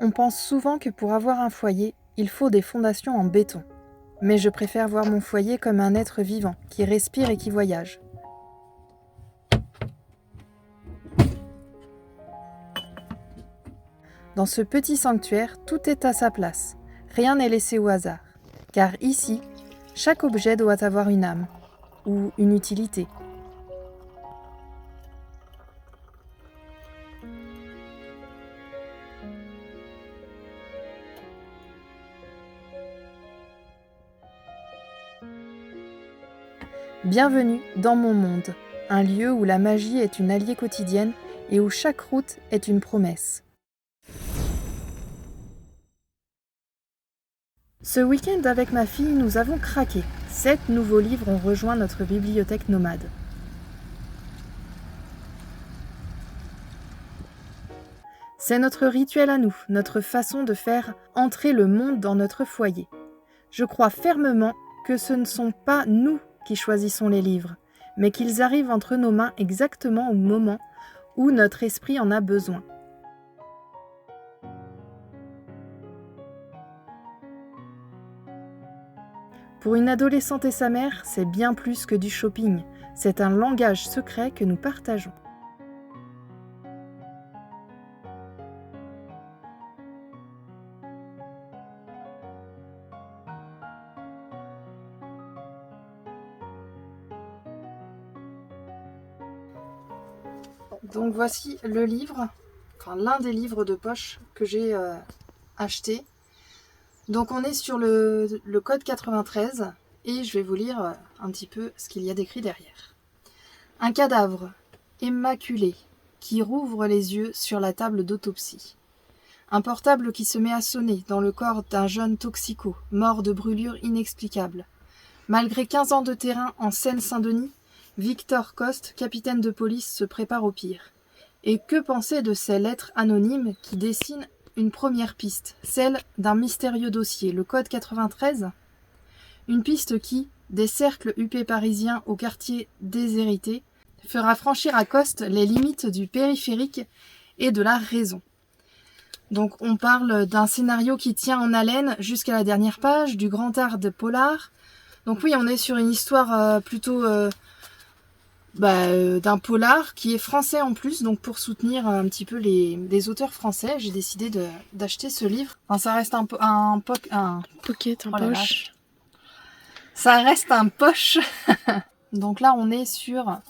On pense souvent que pour avoir un foyer, il faut des fondations en béton. Mais je préfère voir mon foyer comme un être vivant, qui respire et qui voyage. Dans ce petit sanctuaire, tout est à sa place. Rien n'est laissé au hasard. Car ici, chaque objet doit avoir une âme, ou une utilité. Bienvenue dans mon monde, un lieu où la magie est une alliée quotidienne et où chaque route est une promesse. Ce week-end avec ma fille, nous avons craqué. 7 nouveaux livres ont rejoint notre bibliothèque nomade. C'est notre rituel à nous, notre façon de faire entrer le monde dans notre foyer. Je crois fermement que ce ne sont pas nous qui choisissons les livres, mais qu'ils arrivent entre nos mains exactement au moment où notre esprit en a besoin. Pour une adolescente et sa mère, c'est bien plus que du shopping, c'est un langage secret que nous partageons. Donc voici le livre, l'un des livres de poche que j'ai acheté. Donc on est sur le code 93 et je vais vous lire un petit peu ce qu'il y a d'écrit derrière. Un cadavre immaculé qui rouvre les yeux sur la table d'autopsie. Un portable qui se met à sonner dans le corps d'un jeune toxico, mort de brûlure inexplicable. Malgré 15 ans de terrain en Seine-Saint-Denis, Victor Coste, capitaine de police, se prépare au pire. Et que penser de ces lettres anonymes qui dessinent une première piste, celle d'un mystérieux dossier, le code 93 ? Une piste qui, des cercles huppés parisiens au quartier déshérité, fera franchir à Coste les limites du périphérique et de la raison. Donc on parle d'un scénario qui tient en haleine jusqu'à la dernière page, du grand art de polar. Donc oui, on est sur une histoire plutôt d'un polar qui est français en plus, donc pour soutenir un petit peu les auteurs français, j'ai décidé d'acheter ce livre. Enfin, ça reste un pocket, oh poche. Ça reste un poche. Donc là, on est sur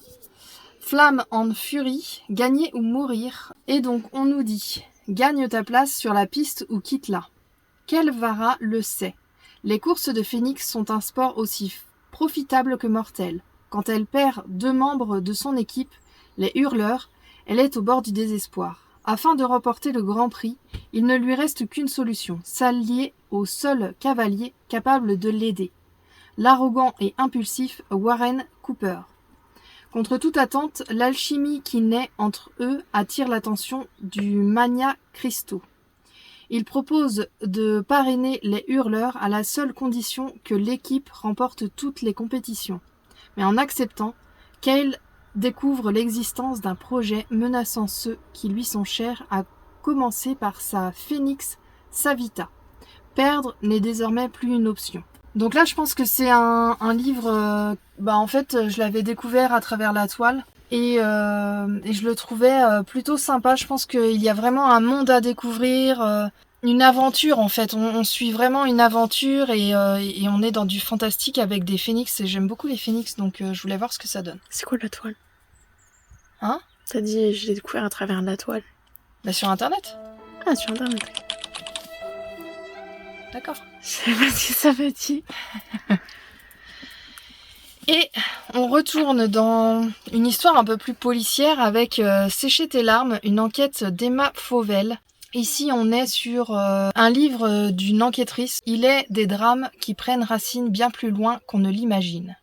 Flamme and Fury, gagner ou mourir. Et donc on nous dit, gagne ta place sur la piste ou quitte-la. Kelvara le sait. Les courses de Phoenix sont un sport aussi profitable que mortel. Quand elle perd 2 membres de son équipe, les hurleurs, elle est au bord du désespoir. Afin de remporter le Grand Prix, il ne lui reste qu'une solution, s'allier au seul cavalier capable de l'aider, l'arrogant et impulsif Warren Cooper. Contre toute attente, l'alchimie qui naît entre eux attire l'attention du Magna Christo. Il propose de parrainer les hurleurs à la seule condition que l'équipe remporte toutes les compétitions. Mais en acceptant, Cale découvre l'existence d'un projet menaçant ceux qui lui sont chers, à commencer par sa Phoenix Savita. Perdre n'est désormais plus une option. Donc là, je pense que c'est un livre... en fait, je l'avais découvert à travers la toile et je le trouvais plutôt sympa. Je pense qu'il y a vraiment un monde à découvrir... Une aventure en fait, on suit vraiment une aventure et on est dans du fantastique avec des phénix et j'aime beaucoup les phénix donc je voulais voir ce que ça donne. C'est quoi la toile ? Hein ? T'as dit je l'ai découvert à travers la toile. Sur internet. Ah, sur internet. D'accord. Je sais pas ce que ça veut dire. Et on retourne dans une histoire un peu plus policière avec Sécher tes larmes, une enquête d'Emma Fauvel. Ici, on est sur un livre d'une enquêtrice. Il est des drames qui prennent racine bien plus loin qu'on ne l'imagine.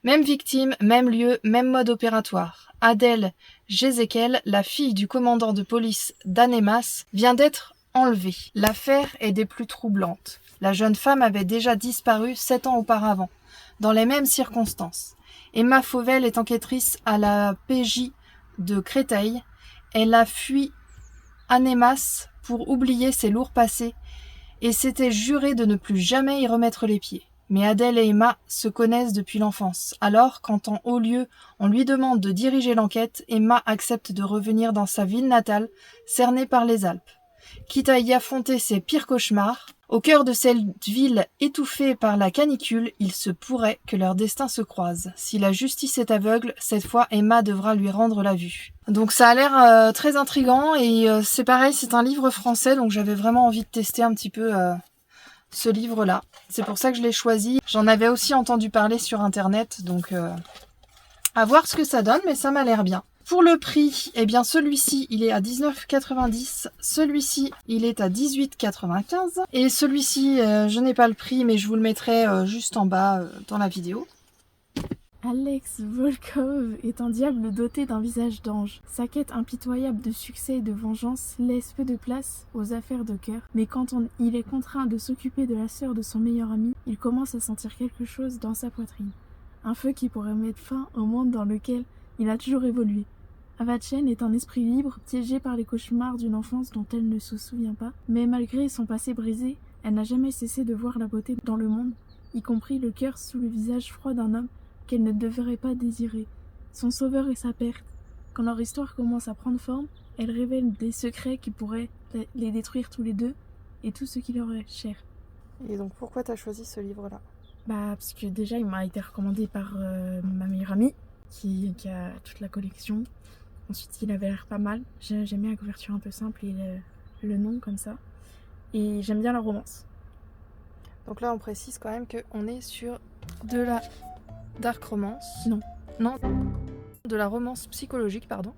Même victime, même lieu, même mode opératoire. Adèle Jézékel, la fille du commandant de police d'Annemasse, vient d'être enlevée. L'affaire est des plus troublantes. La jeune femme avait déjà disparu 7 ans auparavant, dans les mêmes circonstances. Emma Fauvel est enquêtrice à la PJ de Créteil. Elle a fui Annemasse pour oublier ses lourds passés et s'était juré de ne plus jamais y remettre les pieds. Mais Adèle et Emma se connaissent depuis l'enfance. Alors, quand en haut lieu, on lui demande de diriger l'enquête, Emma accepte de revenir dans sa ville natale, cernée par les Alpes. Quitte à y affronter ses pires cauchemars, au cœur de cette ville étouffée par la canicule, il se pourrait que leurs destins se croisent. Si la justice est aveugle, cette fois Emma devra lui rendre la vue. Donc ça a l'air très intriguant et c'est pareil, c'est un livre français, donc j'avais vraiment envie de tester un petit peu ce livre-là. C'est pour ça que je l'ai choisi. J'en avais aussi entendu parler sur internet, donc à voir ce que ça donne, mais ça m'a l'air bien. Pour le prix, eh bien celui-ci il est à 19,90, celui-ci il est à 18,95 et celui-ci je n'ai pas le prix mais je vous le mettrai juste en bas dans la vidéo. Alex Volkov est un diable doté d'un visage d'ange. Sa quête impitoyable de succès et de vengeance laisse peu de place aux affaires de cœur, mais quand il est contraint de s'occuper de la sœur de son meilleur ami, il commence à sentir quelque chose dans sa poitrine. Un feu qui pourrait mettre fin au monde dans lequel il a toujours évolué. Avachen est un esprit libre, piégé par les cauchemars d'une enfance dont elle ne se souvient pas, mais malgré son passé brisé, elle n'a jamais cessé de voir la beauté dans le monde, y compris le cœur sous le visage froid d'un homme qu'elle ne devrait pas désirer. Son sauveur et sa perte. Quand leur histoire commence à prendre forme, elle révèle des secrets qui pourraient les détruire tous les deux et tout ce qui leur est cher. Et donc pourquoi t'as choisi ce livre-là ? Parce que déjà il m'a été recommandé par ma meilleure amie qui a toute la collection. Ensuite il avait l'air pas mal. J'aime bien la couverture un peu simple et le nom comme ça. Et j'aime bien la romance. Donc là on précise quand même qu'on est sur de la dark romance. Non, de la romance psychologique, pardon.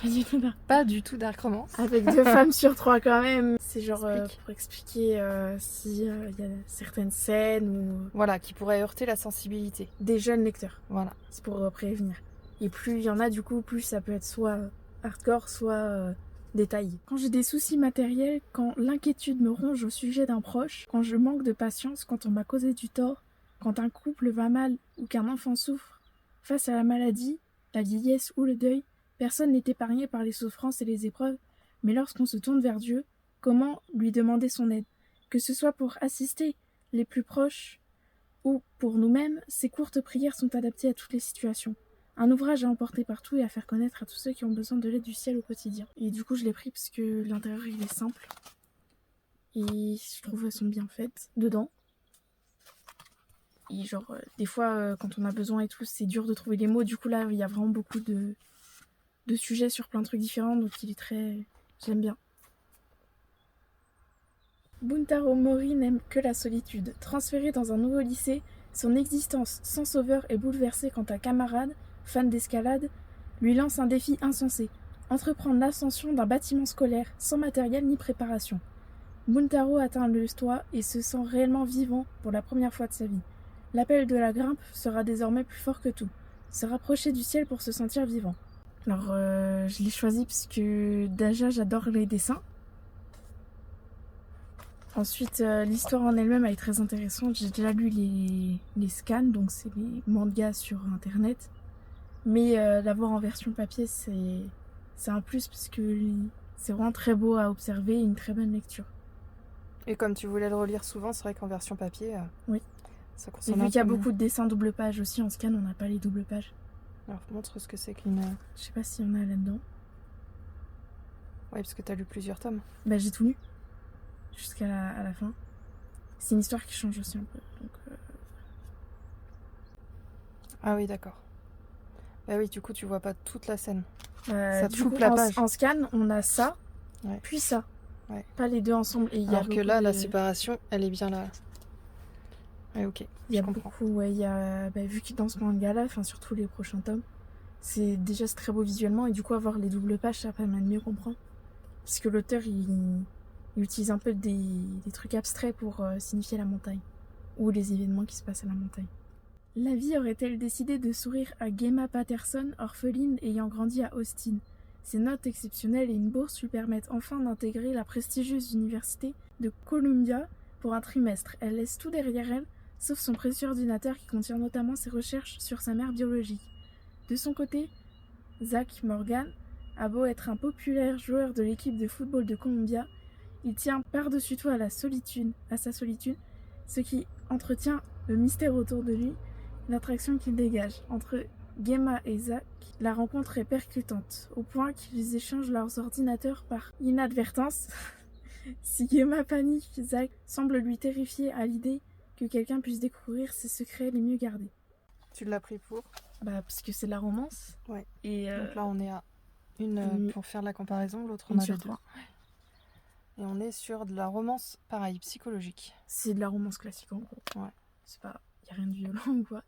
Pas du tout dark. Pas du tout dark romance. Avec 2 femmes sur 3 quand même. C'est genre pour expliquer si y a certaines scènes ou... Voilà, qui pourraient heurter la sensibilité. Des jeunes lecteurs. Voilà. C'est pour prévenir. Et plus il y en a du coup, plus ça peut être soit hardcore, soit détaillé. Quand j'ai des soucis matériels, quand l'inquiétude me ronge au sujet d'un proche, quand je manque de patience, quand on m'a causé du tort, quand un couple va mal ou qu'un enfant souffre, face à la maladie, la vieillesse ou le deuil, personne n'est épargné par les souffrances et les épreuves, mais lorsqu'on se tourne vers Dieu, comment lui demander son aide ? Que ce soit pour assister les plus proches ou pour nous-mêmes, ces courtes prières sont adaptées à toutes les situations. Un ouvrage à emporter partout et à faire connaître à tous ceux qui ont besoin de l'aide du ciel au quotidien. Et du coup, je l'ai pris parce que l'intérieur, il est simple. Et je trouve qu'elles sont bien faites dedans. Et genre, des fois, quand on a besoin et tout, c'est dur de trouver les mots. Du coup, là, il y a vraiment beaucoup de sujets sur plein de trucs différents. Donc, il est très... J'aime bien. Buntaro Mori n'aime que la solitude. Transféré dans un nouveau lycée, son existence sans sauveur est bouleversée quand un camarade, fan d'escalade, lui lance un défi insensé. Entreprendre l'ascension d'un bâtiment scolaire sans matériel ni préparation. Buntaro atteint le toit et se sent réellement vivant pour la première fois de sa vie. L'appel de la grimpe sera désormais plus fort que tout. Se rapprocher du ciel pour se sentir vivant. Alors, je l'ai choisi parce que déjà, j'adore les dessins. Ensuite, l'histoire en elle-même, elle est très intéressante. J'ai déjà lu les scans, donc c'est les mangas sur internet. Mais l'avoir en version papier, c'est un plus parce que c'est vraiment très beau à observer et une très bonne lecture. Et comme tu voulais le relire souvent, c'est vrai qu'en version papier... Oui. Ça Et vu qu'il y a beaucoup de dessins double page aussi, en scan, on n'a pas les double pages. Alors, montre ce que c'est qu'une... Je sais pas s'il y en a là-dedans. Ouais, parce que t'as lu plusieurs tomes. J'ai tout lu. Jusqu'à la fin. C'est une histoire qui change aussi un peu. Donc, Ah oui, d'accord. Bah oui, du coup, tu vois pas toute la scène. Ça te coupe la page. En scan, on a ça, puis ça. Ouais. Pas les deux ensemble. Et alors que là, la séparation, elle est bien là. Ouais, ok. Il y a beaucoup, il y a, vu que dans ce manga-là, surtout les prochains tomes, c'est très beau visuellement et du coup avoir les doubles pages, ça permet de mieux comprendre. Parce que l'auteur, il utilise un peu des trucs abstraits pour signifier la montagne ou les événements qui se passent à la montagne. La vie aurait-elle décidé de sourire à Gemma Patterson, orpheline ayant grandi à Austin. Ses notes exceptionnelles et une bourse lui permettent enfin d'intégrer la prestigieuse université de Columbia pour un trimestre. Elle laisse tout derrière elle, sauf son précieux ordinateur qui contient notamment ses recherches sur sa mère biologique. De son côté, Zach Morgan a beau être un populaire joueur de l'équipe de football de Columbia, Il tient par-dessus tout à sa solitude, ce qui entretient le mystère autour de lui, l'attraction qu'il dégage. Entre Gemma et Zack, la rencontre est percutante, au point qu'ils échangent leurs ordinateurs par inadvertance. Si Gemma panique, Zack semble lui terrifié à l'idée que quelqu'un puisse découvrir ses secrets les mieux gardés. Tu l'as pris pour? Parce que c'est de la romance. Ouais. Et donc là, on est à une pour faire la comparaison, l'autre on une avait sur 2. trois. Et on est sur de la romance, pareil, psychologique. C'est de la romance classique en gros. Ouais. C'est pas, y a rien de violent ou quoi.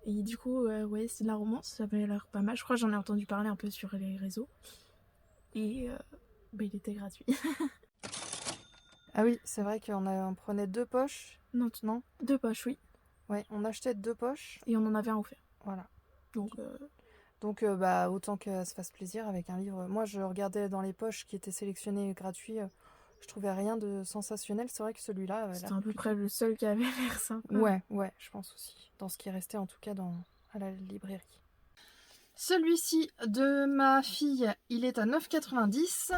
Et du coup, ouais, c'est de la romance, ça avait l'air pas mal. Je crois que j'en ai entendu parler un peu sur les réseaux. Et il était gratuit. Ah oui, c'est vrai on prenait 2 poches. Non, 2 poches, oui. Ouais, on achetait 2 poches. Et on en avait un offert. Voilà. Donc, autant qu'elle se fasse plaisir avec un livre. Moi, je regardais dans les poches qui étaient sélectionnées gratuits. Je trouvais rien de sensationnel. C'est vrai que celui-là... c'était à peu près le seul qui avait l'air sympa. Ouais, je pense aussi. Dans ce qui restait, en tout cas, à la librairie. Celui-ci de ma fille, il est à 9,90.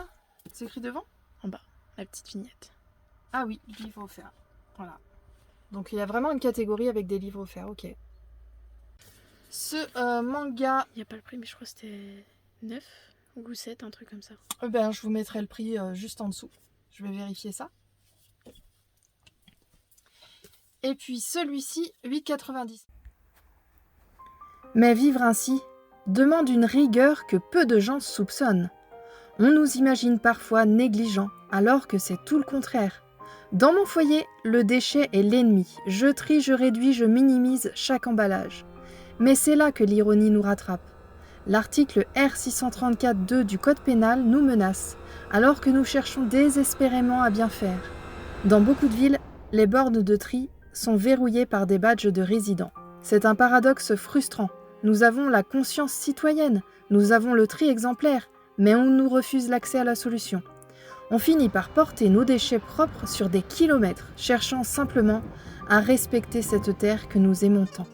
C'est écrit devant ? En bas, la petite vignette. Ah oui, livre offert. Voilà. Donc il y a vraiment une catégorie avec des livres offerts, ok. Ce manga... Il n'y a pas le prix, mais je crois que c'était 9 ou 7, un truc comme ça. je vous mettrai le prix juste en dessous. Je vais vérifier ça. Et puis celui-ci, 8,90. Mais vivre ainsi demande une rigueur que peu de gens soupçonnent. On nous imagine parfois négligents, alors que c'est tout le contraire. Dans mon foyer, le déchet est l'ennemi. Je trie, je réduis, je minimise chaque emballage. Mais c'est là que l'ironie nous rattrape. L'article R634-2 du Code pénal nous menace, alors que nous cherchons désespérément à bien faire. Dans beaucoup de villes, les bornes de tri sont verrouillées par des badges de résidents. C'est un paradoxe frustrant. Nous avons la conscience citoyenne, nous avons le tri exemplaire, mais on nous refuse l'accès à la solution. On finit par porter nos déchets propres sur des kilomètres, cherchant simplement à respecter cette terre que nous aimons tant.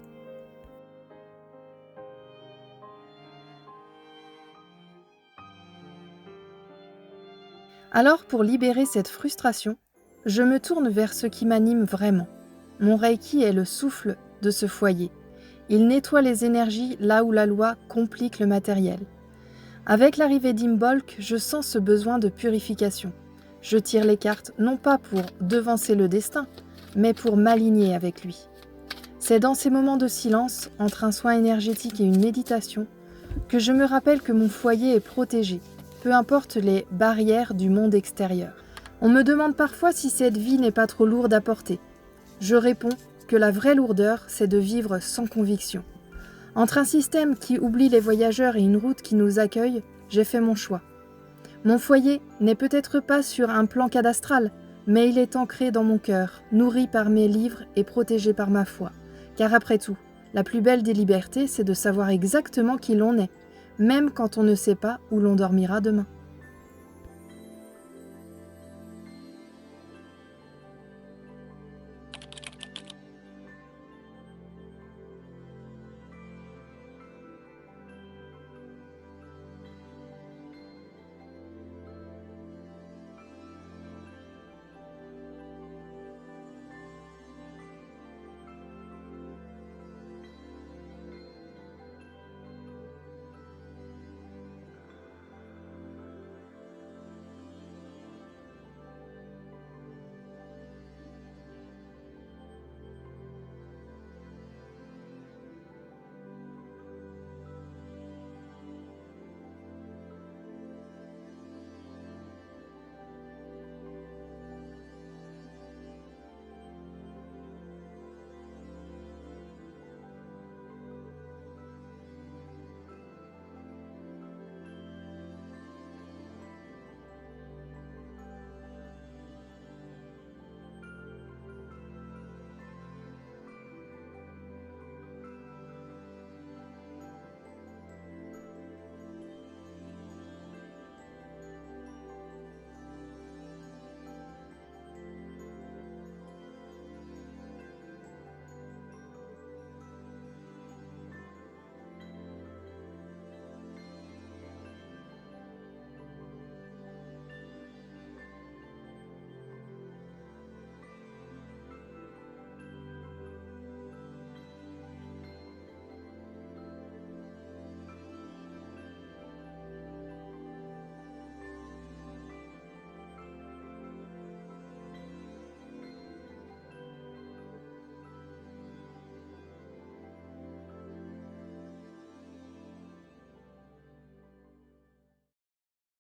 Alors, pour libérer cette frustration, je me tourne vers ce qui m'anime vraiment. Mon Reiki est le souffle de ce foyer. Il nettoie les énergies là où la loi complique le matériel. Avec l'arrivée d'Imbolc, je sens ce besoin de purification. Je tire les cartes non pas pour devancer le destin, mais pour m'aligner avec lui. C'est dans ces moments de silence, entre un soin énergétique et une méditation, que je me rappelle que mon foyer est protégé, peu importe les barrières du monde extérieur. On me demande parfois si cette vie n'est pas trop lourde à porter. Je réponds que la vraie lourdeur, c'est de vivre sans conviction. Entre un système qui oublie les voyageurs et une route qui nous accueille, j'ai fait mon choix. Mon foyer n'est peut-être pas sur un plan cadastral, mais il est ancré dans mon cœur, nourri par mes livres et protégé par ma foi. Car après tout, la plus belle des libertés, c'est de savoir exactement qui l'on est, même quand on ne sait pas où l'on dormira demain.